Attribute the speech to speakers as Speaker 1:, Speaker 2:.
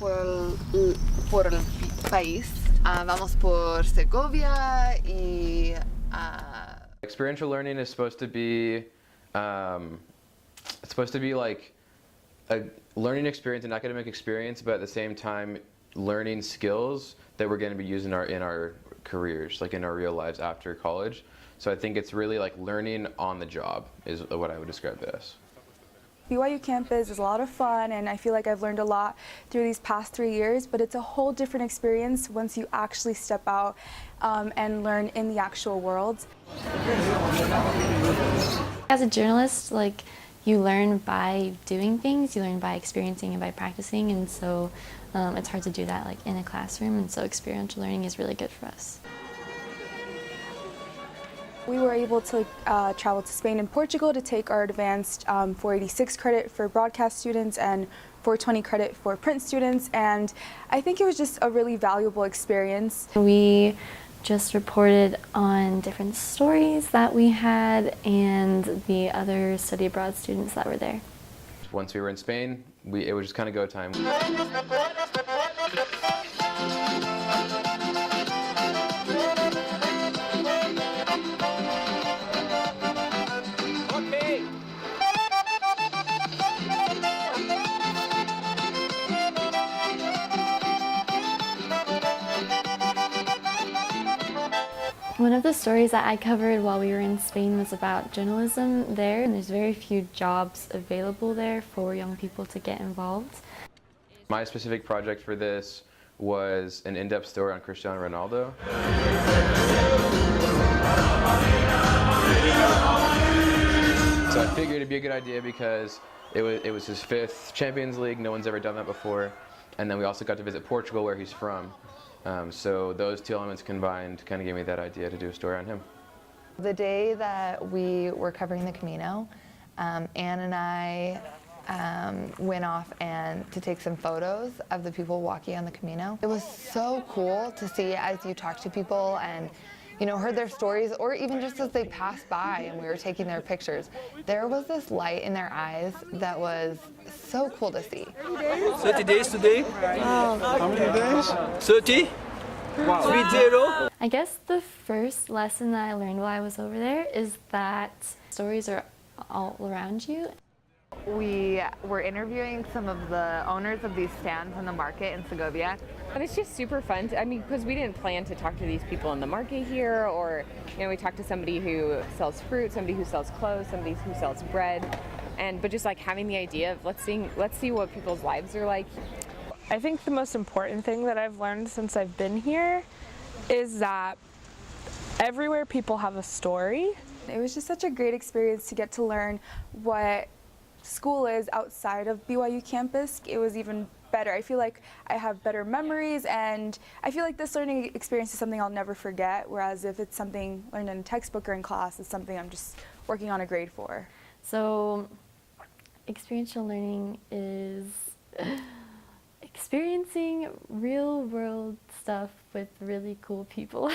Speaker 1: por el país. Vamos por Segovia y...
Speaker 2: Experiential learning is supposed to be, it's supposed to be like a learning experience, an academic experience, but at the same time learning skills that we're going to be using in our careers, like in our real lives after college. So I think it's really like learning on the job is what I would describe it as.
Speaker 3: BYU campus is a lot of fun, and I feel like I've learned a lot through these past 3 years, but it's a whole different experience once you actually step out and learn in the actual world.
Speaker 4: As a journalist, like, you learn by doing things, you learn by experiencing and by practicing, and so it's hard to do that like in a classroom, and so experiential learning is really good for us.
Speaker 3: We were able to travel to Spain and Portugal to take our advanced 486 credit for broadcast students and 420 credit for print students, and I think it was just a really valuable experience.
Speaker 4: We just reported on different stories that we had and the other study abroad students that were there.
Speaker 2: Once we were in Spain, it was just kind of go time.
Speaker 4: One of the stories that I covered while we were in Spain was about journalism there, and there's very few jobs available there for young people to get involved.
Speaker 2: My specific project for this was an in-depth story on Cristiano Ronaldo. So I figured it'd be a good idea because it was his 5th Champions League, no one's ever done that before, and then we also got to visit Portugal where he's from. So those two elements combined kind of gave me that idea to do a story on him.
Speaker 1: The day that we were covering the Camino, Anne and I went off to take some photos of the people walking on the Camino. It was so cool to see as you talk to people and heard their stories, or even just as they passed by and we were taking their pictures. There was this light in their eyes that was so cool to see.
Speaker 5: 30 days today.
Speaker 6: Wow. How many days?
Speaker 5: 30. Wow. 30.
Speaker 4: I guess the first lesson that I learned while I was over there is that stories are all around you.
Speaker 1: We were interviewing some of the owners of these stands in the market in Segovia.
Speaker 7: And it's just super fun, because we didn't plan to talk to these people in the market here, or, we talked to somebody who sells fruit, somebody who sells clothes, somebody who sells bread, but just like having the idea of let's see what people's lives are like.
Speaker 8: I think the most important thing that I've learned since I've been here is that everywhere people have a story.
Speaker 3: It was just such a great experience to get to learn what school is outside of BYU campus. It was even better. I feel like I have better memories, and I feel like this learning experience is something I'll never forget, whereas if it's something learned in a textbook or in class, it's something I'm just working on a grade for.
Speaker 4: So experiential learning is experiencing real world stuff with really cool people.